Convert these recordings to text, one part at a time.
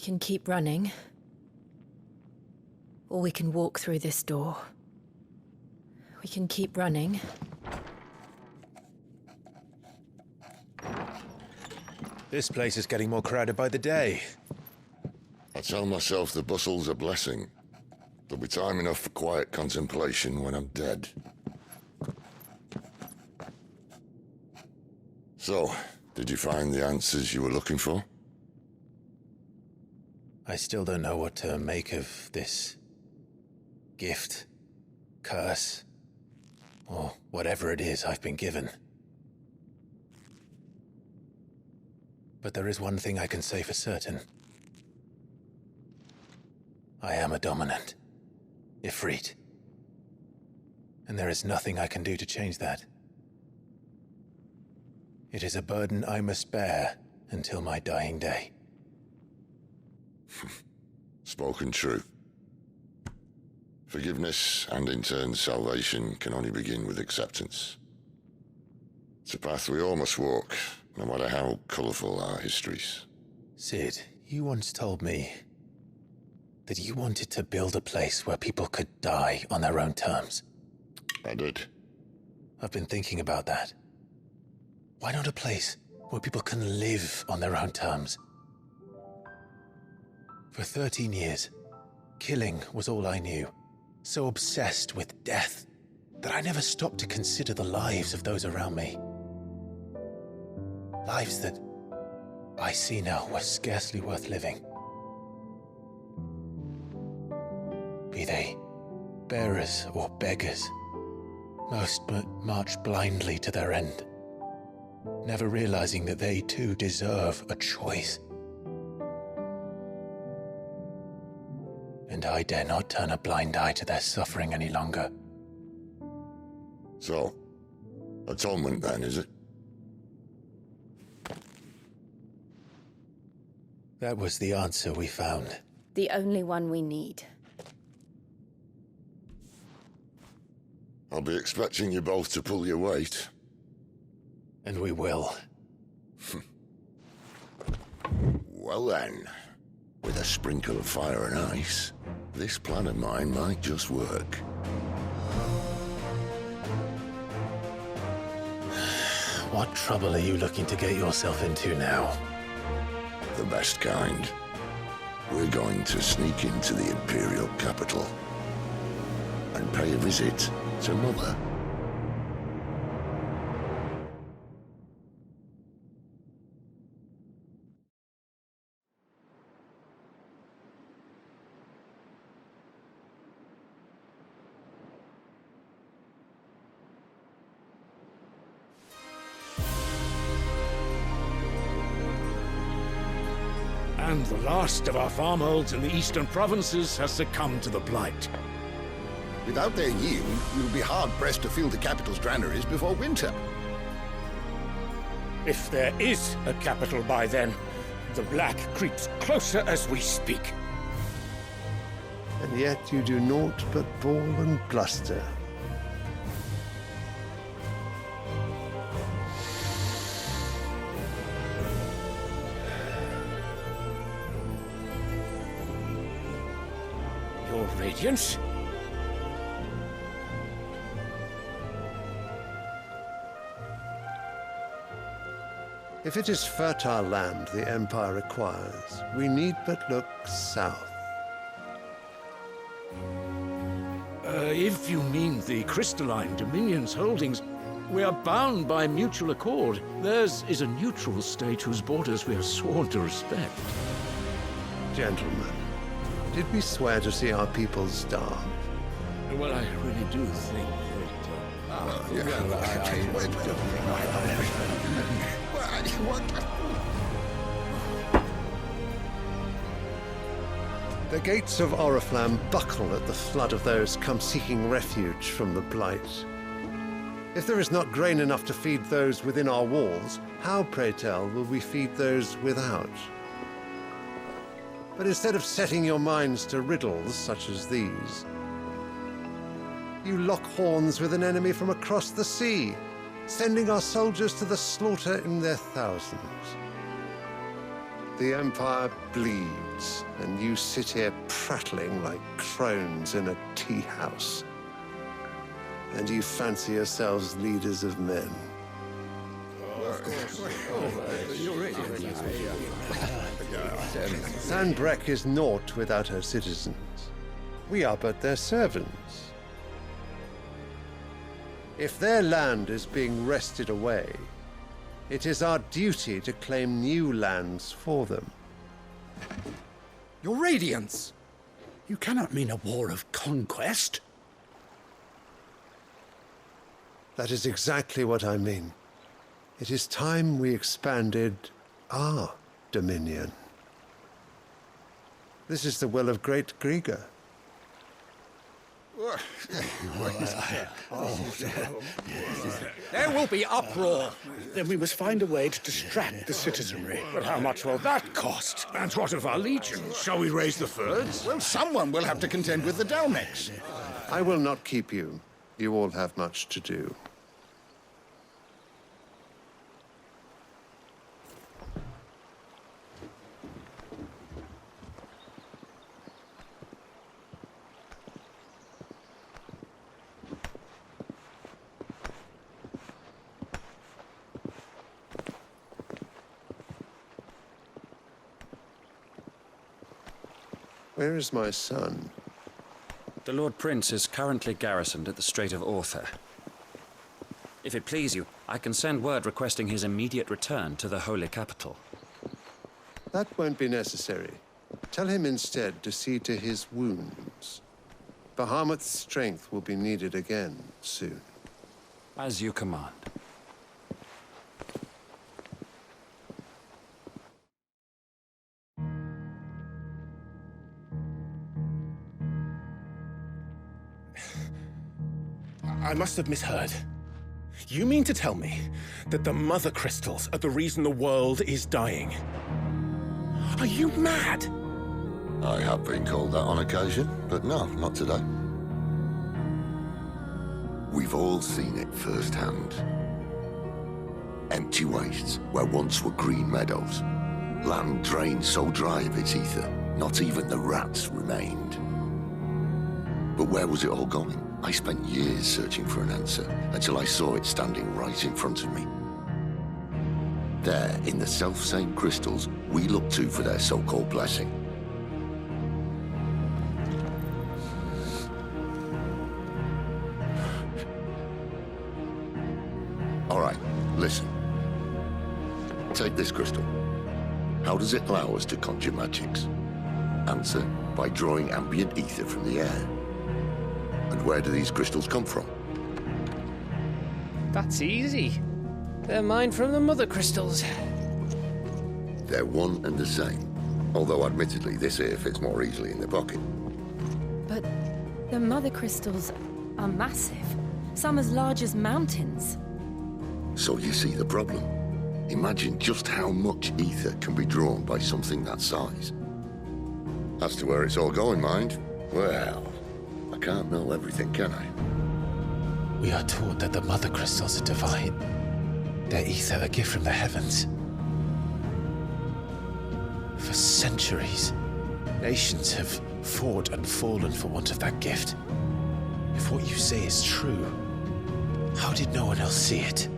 We can keep running, or we can walk through this door. We can keep running. This place is getting more crowded by the day. I tell myself the bustle's a blessing. There'll be time enough for quiet contemplation when I'm dead. So, did you find the answers you were looking for? I still don't know what to make of this gift, curse, or whatever it is I've been given. But there is one thing I can say for certain. I am a dominant, Ifrit. And there is nothing I can do to change that. It is a burden I must bear until my dying day. Spoken true. Forgiveness, and in turn salvation, can only begin with acceptance. It's a path we all must walk, no matter how colourful our histories. Sid, you once told me that you wanted to build a place where people could die on their own terms. I did. I've been thinking about that. Why not a place where people can live on their own terms? For 13 years, killing was all I knew. So obsessed with death that I never stopped to consider the lives of those around me. Lives that I see now were scarcely worth living. Be they bearers or beggars, most march blindly to their end, never realizing that they too deserve a choice. And I dare not turn a blind eye to their suffering any longer. So, atonement then, is it? That was the answer we found. The only one we need. I'll be expecting you both to pull your weight. And we will. Well then, with a sprinkle of fire and ice, this plan of mine might just work. What trouble are you looking to get yourself into now? The best kind. We're going to sneak into the Imperial capital and pay a visit to Mother. And the last of our farmholds in the eastern provinces has succumbed to the blight. Without their yield, you'll be hard-pressed to fill the capital's granaries before winter. If there is a capital by then, the black creeps closer as we speak. And yet you do naught but bawl and bluster. Your Radiance? If it is fertile land the Empire requires, we need but look south. If you mean the crystalline Dominion's holdings, we are bound by mutual accord. Theirs is a neutral state whose borders we are sworn to respect. Gentlemen, did we swear to see our people starve? Well, I really do think The gates of Oriflamme buckle at the flood of those come seeking refuge from the blight. If there is not grain enough to feed those within our walls, how, pray tell, will we feed those without? But instead of setting your minds to riddles such as these, you lock horns with an enemy from across the sea, sending our soldiers to the slaughter in their thousands. The Empire bleeds, and you sit here prattling like crones in a tea house. And you fancy yourselves leaders of men. Sandbreck is naught without her citizens. We are but their servants. If their land is being wrested away, it is our duty to claim new lands for them. Your Radiance! You cannot mean a war of conquest. That is exactly what I mean. It is time we expanded our dominion. This is the will of great Grieger. There will be uproar. Then we must find a way to distract the citizenry. But how much will that cost? And what of our legions? Shall we raise the thirds? Well, someone will have to contend with the Dalmex. I will not keep you. You all have much to do. Where is my son? The Lord Prince is currently garrisoned at the Strait of Orther. If it please you, I can send word requesting his immediate return to the Holy Capital. That won't be necessary. Tell him instead to see to his wounds. Bahamut's strength will be needed again soon. As you command. I must have misheard. You mean to tell me that the Mother Crystals are the reason the world is dying? Are you mad? I have been called that on occasion, but no, not today. We've all seen it firsthand. Empty wastes where once were green meadows. Land drained so dry of its ether, not even the rats remained. But where was it all going? I spent years searching for an answer, until I saw it standing right in front of me. There, in the self-same crystals we look to for their so-called blessing. All right, listen. Take this crystal. How does it allow us to conjure magics? Answer, by drawing ambient ether from the air. And where do these crystals come from? That's easy. They're mine from the Mother Crystals. They're one and the same. Although admittedly, this here fits more easily in the pocket. But the Mother Crystals are massive. Some as large as mountains. So you see the problem. Imagine just how much ether can be drawn by something that size. As to where it's all going, mind, well, I can't know everything, can I? We are taught that the Mother Crystals are divine. Their ether a gift from the heavens. For centuries, nations have fought and fallen for want of that gift. If what you say is true, how did no one else see it?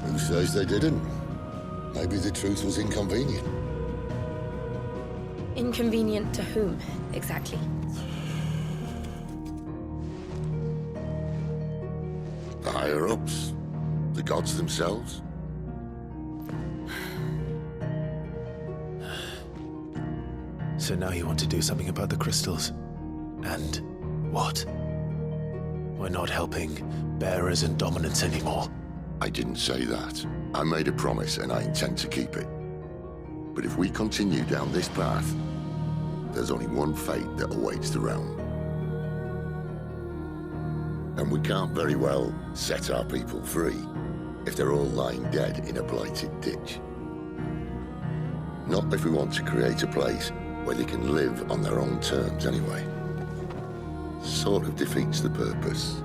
Who says they didn't? Maybe the truth was inconvenient. Inconvenient to whom, exactly? The higher-ups? The gods themselves? So now you want to do something about the crystals? And what? We're not helping bearers and dominants anymore. I didn't say that. I made a promise and I intend to keep it. But if we continue down this path, there's only one fate that awaits the realm. And we can't very well set our people free if they're all lying dead in a blighted ditch. Not if we want to create a place where they can live on their own terms anyway. Sort of defeats the purpose.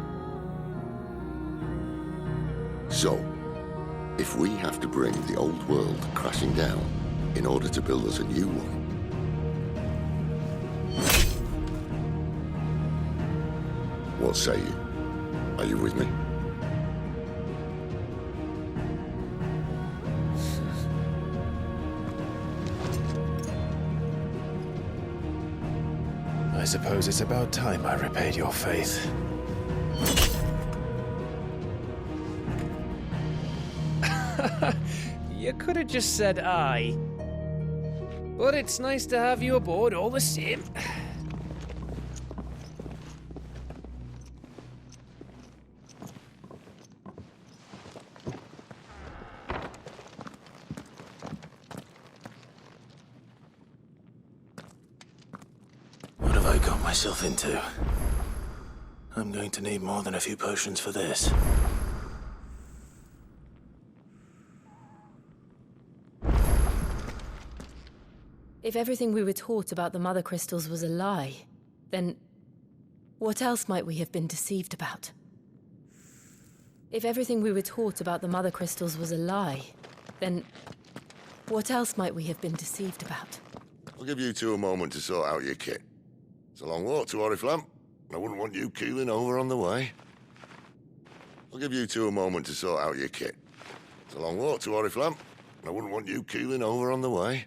So, if we have to bring the old world crashing down in order to build us a new one. What say you? Are you with me? I suppose it's about time I repaid your faith. You could have just said aye. But it's nice to have you aboard all the same. What have I got myself into? I'm going to need more than a few potions for this. If everything we were taught about the Mother Crystals was a lie, then what else might we have been deceived about? If everything we were taught about the Mother Crystals was a lie, then what else might we have been deceived about? I'll give you two a moment to sort out your kit. It's a long walk to Oriflamme, and I wouldn't want you keeling over on the way. I'll give you two a moment to sort out your kit. It's a long walk to Oriflamme, and I wouldn't want you keeling over on the way.